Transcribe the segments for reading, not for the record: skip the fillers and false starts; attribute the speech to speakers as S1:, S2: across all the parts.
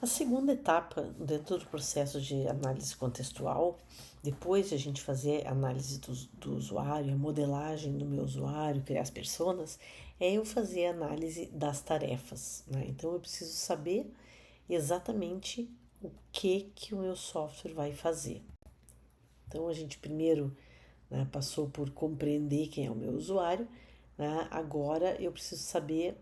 S1: A segunda etapa dentro do processo de análise contextual, depois de a gente fazer a análise do usuário, a modelagem do meu usuário, criar as personas, é eu fazer a análise das tarefas, né? Então eu preciso saber exatamente o que o meu software vai fazer. Então a gente primeiro, né, passou por compreender quem é o meu usuário, né? Agora eu preciso saber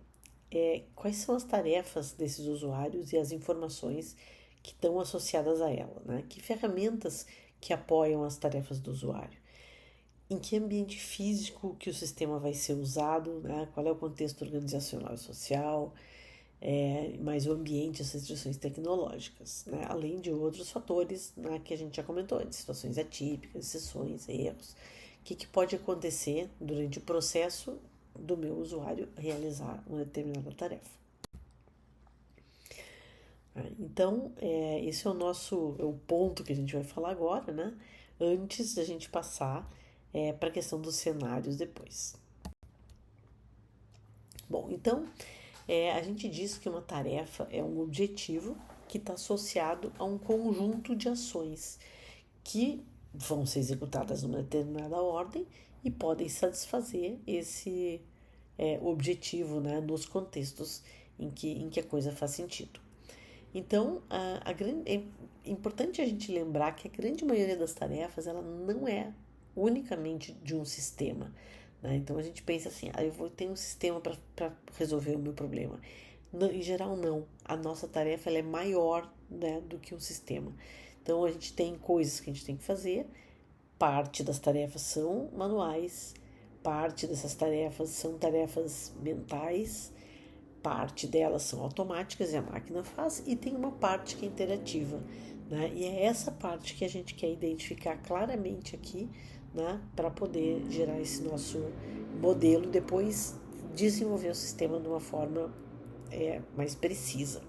S1: quais são as tarefas desses usuários e as informações que estão associadas a ela, né? Que ferramentas que apoiam as tarefas do usuário, em que ambiente físico que o sistema vai ser usado, né? Qual é o contexto organizacional e social, mais o ambiente, as restrições tecnológicas, né? Além de outros fatores, né, que a gente já comentou antes, situações atípicas, exceções, erros. O que pode acontecer durante o processo do meu usuário realizar uma determinada tarefa. Então, esse é o ponto que a gente vai falar agora, né? Antes da gente passar para a questão dos cenários depois. Bom, então, a gente diz que uma tarefa é um objetivo que está associado a um conjunto de ações que vão ser executadas numa determinada ordem e podem satisfazer esse objetivo, né, nos contextos em que a coisa faz sentido. Então, é importante a gente lembrar que a grande maioria das tarefas ela não é unicamente de um sistema. Né? Então, a gente pensa assim, eu vou ter um sistema para resolver o meu problema. Não, em geral, não. A nossa tarefa ela é maior, né, do que um sistema. Então, a gente tem coisas que a gente tem que fazer, parte das tarefas são manuais, parte dessas tarefas são tarefas mentais, parte delas são automáticas e a máquina faz, e tem uma parte que é interativa, né? E é essa parte que a gente quer identificar claramente aqui, né? Para poder gerar esse nosso modelo, depois desenvolver o sistema de uma forma mais precisa.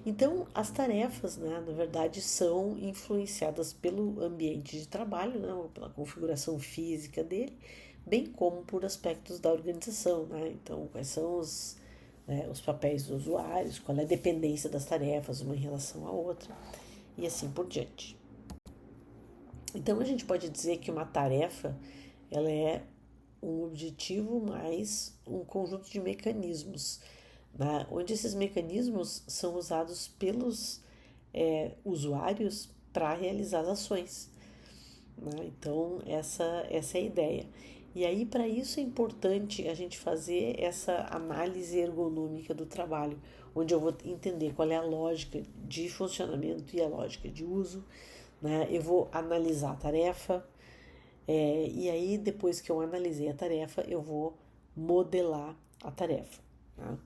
S1: Então, as tarefas, né, na verdade, são influenciadas pelo ambiente de trabalho, né, ou pela configuração física dele, bem como por aspectos da organização, né? Então, quais são os papéis dos usuários, qual é a dependência das tarefas uma em relação à outra, e assim por diante. Então, a gente pode dizer que uma tarefa ela é um objetivo mais um conjunto de mecanismos, né, onde esses mecanismos são usados pelos usuários para realizar as ações. Né? Então, essa é a ideia. E aí, para isso é importante a gente fazer essa análise ergonômica do trabalho, onde eu vou entender qual é a lógica de funcionamento e a lógica de uso. Né? Eu vou analisar a tarefa, e aí, depois que eu analisei a tarefa, eu vou modelar a tarefa. Tá?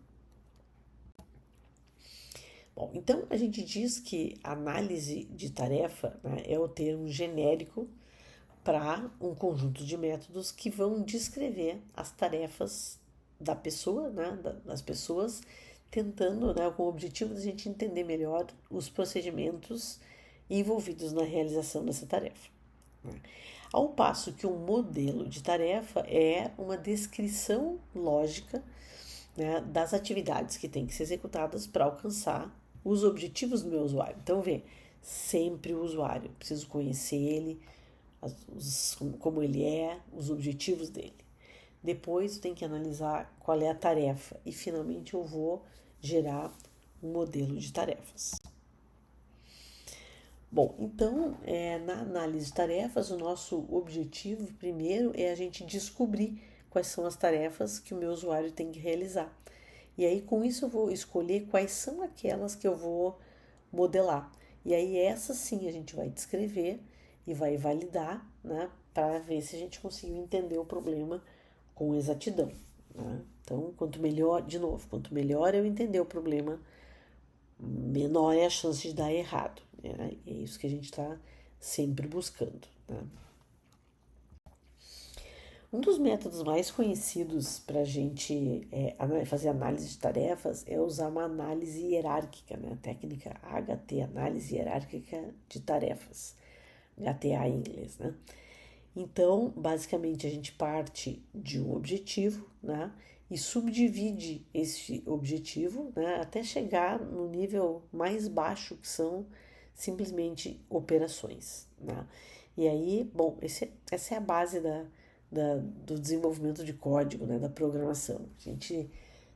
S1: Bom, então a gente diz que análise de tarefa, né, é o termo genérico para um conjunto de métodos que vão descrever as tarefas da pessoa, né, das pessoas, tentando, né, com o objetivo de a gente entender melhor os procedimentos envolvidos na realização dessa tarefa. Né. Ao passo que um modelo de tarefa é uma descrição lógica, né, das atividades que têm que ser executadas para alcançar os objetivos do meu usuário. Então, sempre o usuário, preciso conhecer ele, como ele é, os objetivos dele. Depois, tem que analisar qual é a tarefa e, finalmente, eu vou gerar um modelo de tarefas. Bom, então, na análise de tarefas, o nosso objetivo primeiro é a gente descobrir quais são as tarefas que o meu usuário tem que realizar. E aí, com isso, eu vou escolher quais são aquelas que eu vou modelar. E aí, essas sim a gente vai descrever e vai validar, né, para ver se a gente conseguiu entender o problema com exatidão. Né? Então, quanto melhor, de novo, quanto melhor eu entender o problema, menor é a chance de dar errado. Né? É isso que a gente está sempre buscando. Né? Um dos métodos mais conhecidos para a gente fazer análise de tarefas é usar uma análise hierárquica, né? A técnica HT, análise hierárquica de tarefas, HTA em inglês, né? Então, basicamente, a gente parte de um objetivo, né? e subdivide esse objetivo, né, até chegar no nível mais baixo, que são simplesmente operações, né? E aí, bom, essa é a base do desenvolvimento de código, né, da programação. A gente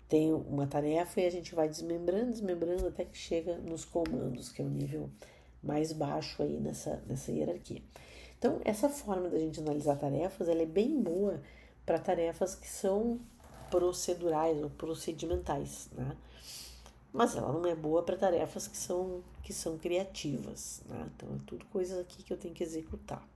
S1: tem uma tarefa e a gente vai desmembrando até que chega nos comandos, que é o nível mais baixo aí nessa hierarquia. Então, essa forma da gente analisar tarefas, ela é bem boa para tarefas que são procedurais ou procedimentais, né? Mas ela não é boa para tarefas que são criativas, né? Então, é tudo coisas aqui que eu tenho que executar.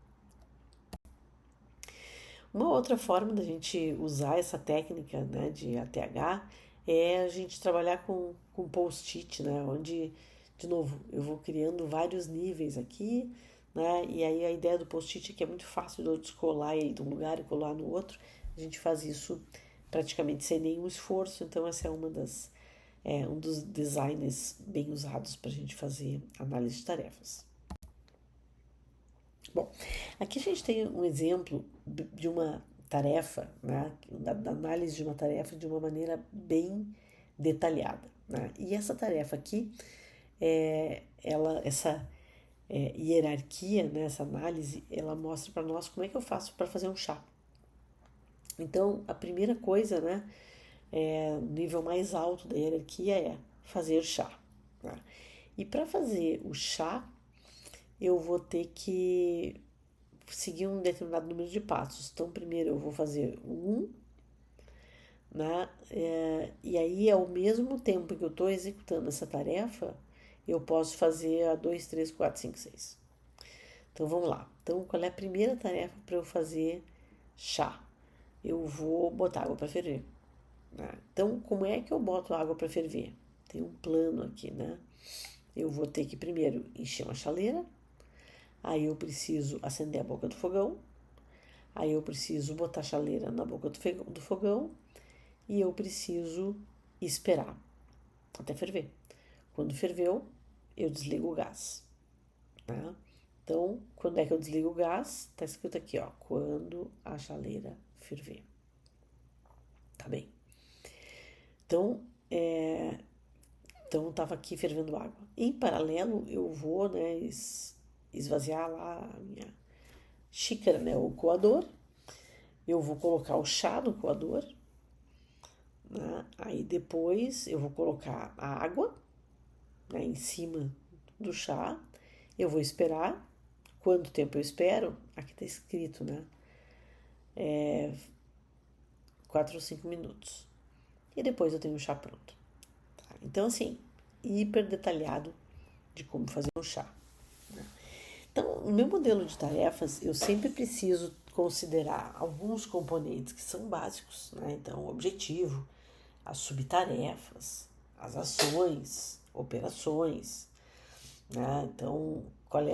S1: Uma outra forma da gente usar essa técnica, né, de ATH é a gente trabalhar com post-it, né, onde, de novo, eu vou criando vários níveis aqui, né, e aí a ideia do post-it é que é muito fácil de eu descolar ele de um lugar e colar no outro. A gente faz isso praticamente sem nenhum esforço, então essa é um dos designs bem usados para a gente fazer análise de tarefas. Bom, aqui a gente tem um exemplo de uma tarefa, né, da análise de uma tarefa de uma maneira bem detalhada, né? E essa tarefa aqui, essa hierarquia, né, essa análise, ela mostra para nós como é que eu faço para fazer um chá. Então, a primeira coisa, né, o nível mais alto da hierarquia é fazer chá, né? E para fazer o chá, eu vou ter que seguir um determinado número de passos. Então, primeiro eu vou fazer né? E aí, ao mesmo tempo que eu estou executando essa tarefa, eu posso fazer a 2, 3, 4, 5, 6. Então, vamos lá. Então, qual é a primeira tarefa para eu fazer chá? Eu vou botar água para ferver, né? Então, como é que eu boto água para ferver? Tem um plano aqui, né? Eu vou ter que primeiro encher uma chaleira, aí eu preciso acender a boca do fogão, aí eu preciso botar a chaleira na boca do fogão e eu preciso esperar até ferver. Quando ferveu, eu desligo o gás, tá? Então, quando é que eu desligo o gás? Tá escrito aqui, ó, quando a chaleira ferver. Tá bem? Então, então tava aqui fervendo água. Em paralelo, eu vou, né, esvaziar lá a minha xícara, né, o coador. Eu vou colocar o chá no coador, né? Aí depois eu vou colocar a água, né, em cima do chá. Eu vou esperar. Quanto tempo eu espero? Aqui está escrito, né? 4 ou 5 minutos. E depois eu tenho o chá pronto. Tá? Então, assim, hiper detalhado de como fazer um chá. Né? Então, no meu modelo de tarefas, eu sempre preciso considerar alguns componentes que são básicos, né? Então, o objetivo, as subtarefas, as ações, operações, né? Então, qual é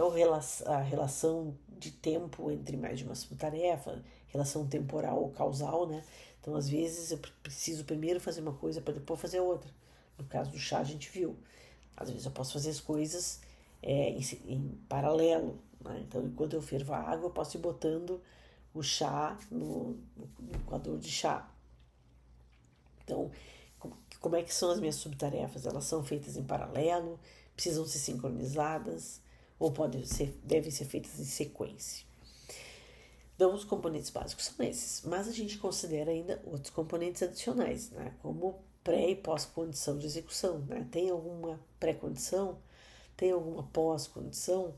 S1: a relação de tempo entre mais de uma subtarefa, relação temporal ou causal, né? Então, às vezes, eu preciso primeiro fazer uma coisa para depois fazer outra. No caso do chá, a gente viu. Às vezes, eu posso fazer as coisas em paralelo, né? Então, enquanto eu fervo a água, eu posso ir botando o chá no coador de chá. Então, como é que são as minhas subtarefas? Elas são feitas em paralelo, precisam ser sincronizadas ou devem ser feitas em sequência. Então, os componentes básicos são esses, mas a gente considera ainda outros componentes adicionais, né? Como pré e pós-condição de execução, né? Tem alguma pré-condição? Tem alguma pós-condição?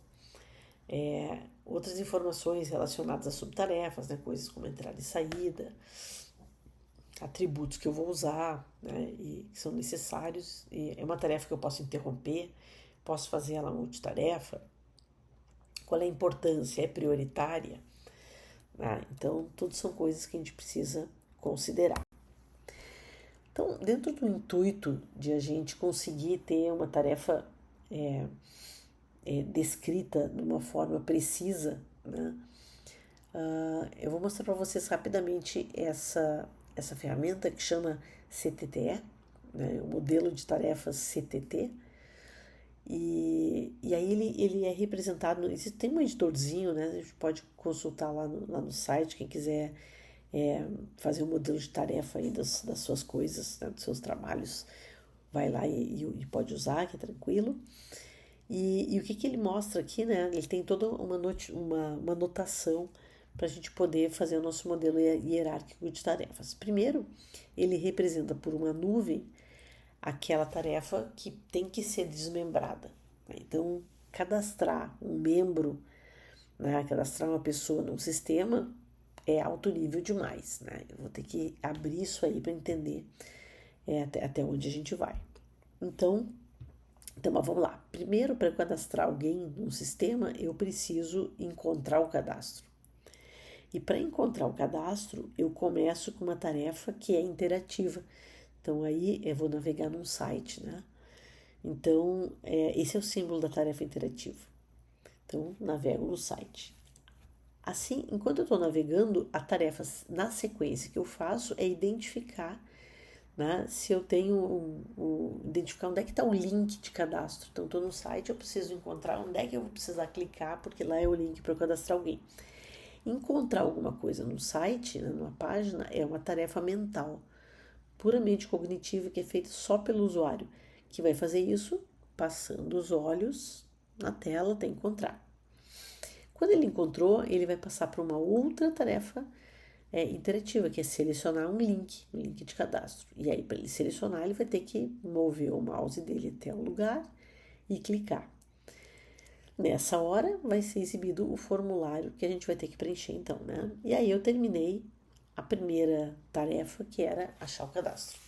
S1: Outras informações relacionadas a subtarefas, né? Coisas como entrada e saída, atributos que eu vou usar, né, e que são necessários. E é uma tarefa que eu posso interromper, posso fazer ela multitarefa. Qual é a importância? É prioritária? Né? Então, tudo são coisas que a gente precisa considerar. Então, dentro do intuito de a gente conseguir ter uma tarefa descrita de uma forma precisa, né, eu vou mostrar para vocês rapidamente essa ferramenta que chama CTTE, né, o modelo de tarefas CTT. E aí ele é representado, tem um editorzinho, né, a gente pode consultar lá no site, quem quiser fazer um modelo de tarefa aí das suas coisas, né, dos seus trabalhos, vai lá e pode usar, que é tranquilo. E o que ele mostra aqui, né? Ele tem toda uma notação para a gente poder fazer o nosso modelo hierárquico de tarefas. Primeiro, ele representa por uma nuvem aquela tarefa que tem que ser desmembrada, né? Então, cadastrar um membro, né? Cadastrar uma pessoa num sistema é alto nível demais, né? Eu vou ter que abrir isso aí para entender até onde a gente vai. Então, mas vamos lá. Primeiro, para cadastrar alguém num sistema, eu preciso encontrar o cadastro. E para encontrar o cadastro, eu começo com uma tarefa que é interativa. Então, aí eu vou navegar num site, né? Então, esse é o símbolo da tarefa interativa. Então, navego no site. Assim, enquanto eu estou navegando, a tarefa na sequência que eu faço é identificar, né, se eu tenho identificar onde é que está o link de cadastro. Então, estou no site, eu preciso encontrar onde é que eu vou precisar clicar, porque lá é o link para eu cadastrar alguém. Encontrar alguma coisa no site, né, numa página, é uma tarefa mental, puramente cognitiva, que é feita só pelo usuário, que vai fazer isso passando os olhos na tela até encontrar. Quando ele encontrou, ele vai passar para uma outra tarefa interativa, que é selecionar um link de cadastro. E aí, para ele selecionar, ele vai ter que mover o mouse dele até o lugar e clicar. Nessa hora, vai ser exibido o formulário que a gente vai ter que preencher, então, né? E aí, eu terminei a primeira tarefa, que era achar o cadastro.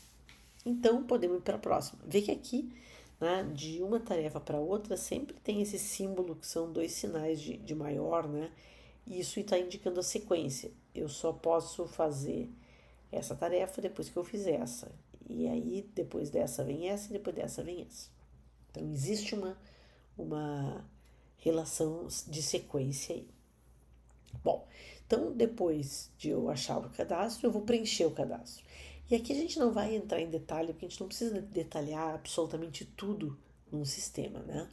S1: Então, podemos ir para a próxima. Vê que aqui, né, de uma tarefa para outra, sempre tem esse símbolo, que são 2 sinais de maior, né? E isso está indicando a sequência. Eu só posso fazer essa tarefa depois que eu fizer essa. E aí, depois dessa vem essa, e depois dessa vem essa. Então, existe uma relação de sequência aí. Bom, então, depois de eu achar o cadastro, eu vou preencher o cadastro. E aqui a gente não vai entrar em detalhe, porque a gente não precisa detalhar absolutamente tudo num sistema, né?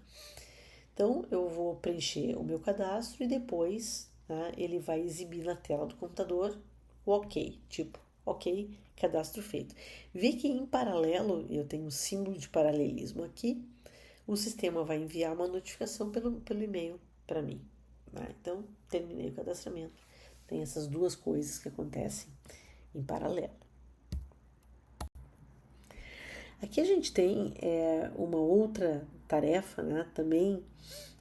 S1: Então, eu vou preencher o meu cadastro e depois, né, ele vai exibir na tela do computador o OK, tipo, OK, cadastro feito. Vê que em paralelo, eu tenho um símbolo de paralelismo aqui, o sistema vai enviar uma notificação pelo e-mail para mim, né? Então, terminei o cadastramento. Tem essas duas coisas que acontecem em paralelo. Aqui a gente tem uma outra tarefa, né, também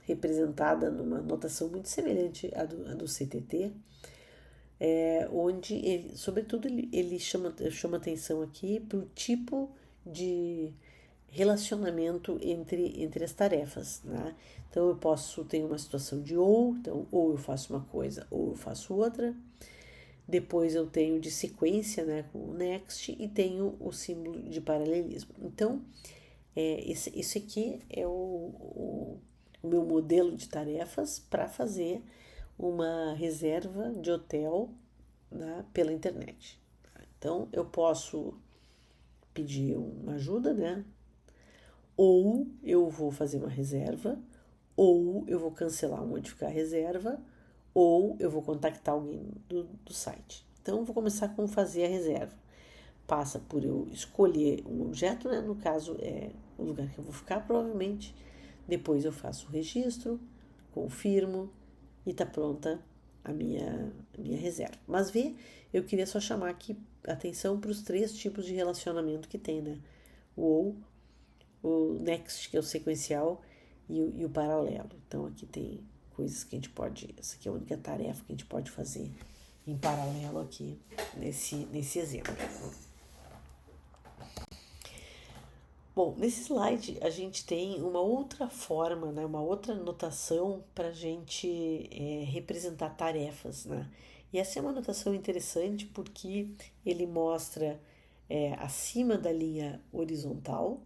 S1: representada numa notação muito semelhante à do CTT, onde, sobretudo, ele chama atenção aqui para o tipo de relacionamento entre as tarefas, né? Então, eu posso ter uma situação de então, ou eu faço uma coisa ou eu faço outra. Depois eu tenho de sequência, né, com o next, e tenho o símbolo de paralelismo. Então, esse aqui é o meu modelo de tarefas para fazer uma reserva de hotel, né, pela internet. Então, eu posso pedir uma ajuda, né? Ou eu vou fazer uma reserva, ou eu vou cancelar ou modificar a reserva, ou eu vou contactar alguém do site. Então, vou começar com fazer a reserva. Passa por eu escolher um objeto, né? No caso, é o lugar que eu vou ficar, provavelmente. Depois eu faço o registro, confirmo e tá pronta a minha reserva. Mas eu queria só chamar aqui atenção para os 3 tipos de relacionamento que tem, né? O next, que é o sequencial, e o paralelo. Então, aqui tem coisas que a gente pode... Essa aqui é a única tarefa que a gente pode fazer em paralelo aqui, nesse exemplo. Bom, nesse slide a gente tem uma outra forma, né, uma outra notação para a gente representar tarefas, né? E essa é uma notação interessante porque ele mostra acima da linha horizontal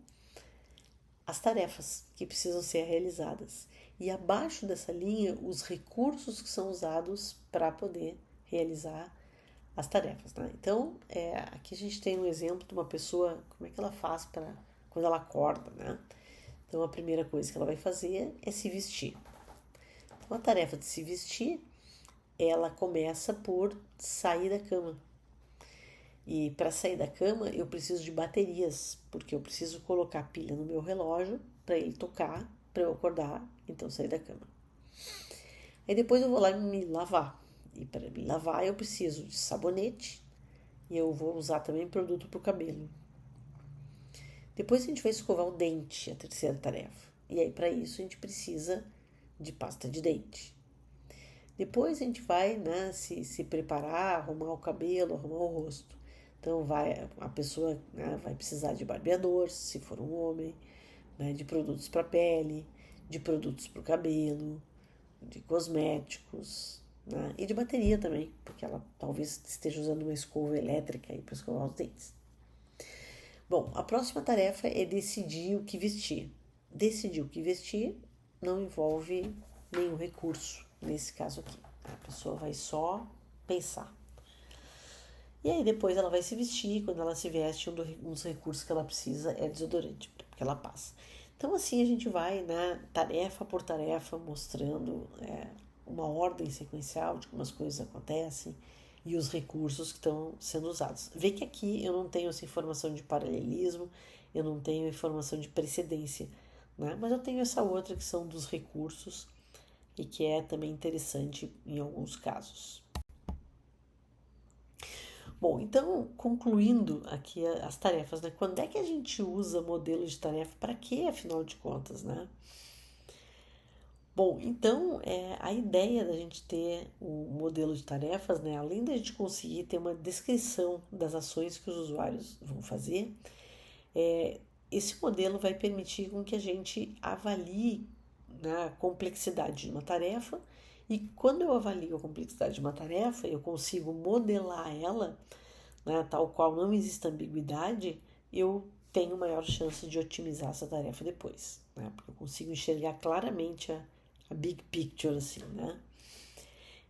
S1: as tarefas que precisam ser realizadas e abaixo dessa linha os recursos que são usados para poder realizar as tarefas, né? Então, aqui a gente tem um exemplo de uma pessoa, como é que ela faz para quando ela acorda, né? Então, a primeira coisa que ela vai fazer é se vestir. Então, a tarefa de se vestir, ela começa por sair da cama, E para sair da cama eu preciso de baterias, porque eu preciso colocar pilha no meu relógio para ele tocar, para eu acordar, então sair da cama. Aí depois eu vou lá me lavar. E para me lavar eu preciso de sabonete e eu vou usar também produto para o cabelo. Depois a gente vai escovar o dente, a terceira tarefa. E aí para isso a gente precisa de pasta de dente. Depois a gente vai, né, se preparar, arrumar o cabelo, arrumar o rosto. Então a pessoa, né, vai precisar de barbeador, se for um homem, né, de produtos para pele, de produtos para o cabelo, de cosméticos, né, e de bateria também, porque ela talvez esteja usando uma escova elétrica para escovar os dentes. Bom, a próxima tarefa é decidir o que vestir. Decidir o que vestir não envolve nenhum recurso, nesse caso aqui. A pessoa vai só pensar. E aí depois ela vai se vestir, quando ela se veste, um dos recursos que ela precisa é desodorante, porque ela passa. Então assim a gente vai, né, tarefa por tarefa, mostrando uma ordem sequencial de como as coisas acontecem e os recursos que estão sendo usados. Vê que aqui eu não tenho essa informação de paralelismo, eu não tenho informação de precedência, né? Mas eu tenho essa outra que são dos recursos e que é também interessante em alguns casos. Bom, então, concluindo aqui as tarefas, né? Quando é que a gente usa modelo de tarefa? Para quê, afinal de contas, né? Bom, então a ideia da gente ter o modelo de tarefas, né? Além da gente conseguir ter uma descrição das ações que os usuários vão fazer, esse modelo vai permitir com que a gente avalie, né, a complexidade de uma tarefa, e quando eu avalio a complexidade de uma tarefa, eu consigo modelar ela, né, tal qual não existe ambiguidade, eu tenho maior chance de otimizar essa tarefa depois, né, porque eu consigo enxergar claramente a big picture, assim, né?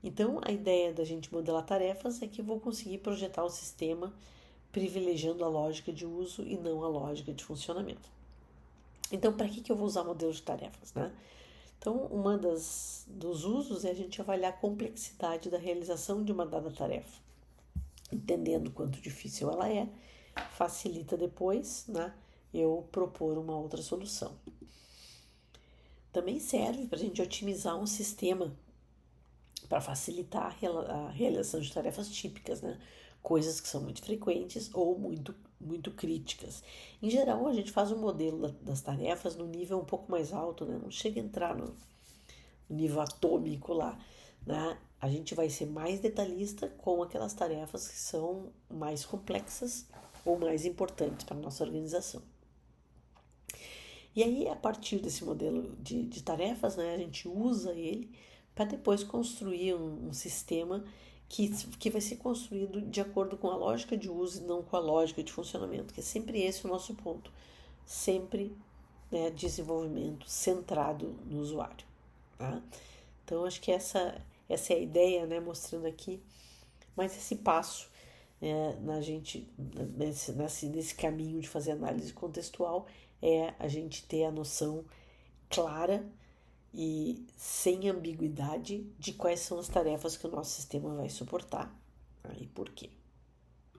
S1: Então, a ideia da gente modelar tarefas é que eu vou conseguir projetar o sistema privilegiando a lógica de uso e não a lógica de funcionamento. Então, para que eu vou usar modelo de tarefas, né? Então, dos usos é a gente avaliar a complexidade da realização de uma dada tarefa. Entendendo quanto difícil ela é, facilita depois, né, eu propor uma outra solução. Também serve para a gente otimizar um sistema para facilitar a realização de tarefas típicas, né? Coisas que são muito frequentes ou muito críticas. Em geral, a gente faz um modelo das tarefas no nível um pouco mais alto, né? Não chega a entrar no nível atômico lá, né? A gente vai ser mais detalhista com aquelas tarefas que são mais complexas ou mais importantes para a nossa organização. E aí, a partir desse modelo de tarefas, né, a gente usa ele para depois construir um sistema que vai ser construído de acordo com a lógica de uso e não com a lógica de funcionamento, que é sempre esse o nosso ponto. Sempre, né, desenvolvimento centrado no usuário. Tá? Então, acho que essa é a ideia, né, mostrando aqui mais esse passo na gente, nesse caminho de fazer análise contextual, é a gente ter a noção clara e sem ambiguidade de quais são as tarefas que o nosso sistema vai suportar, e por quê.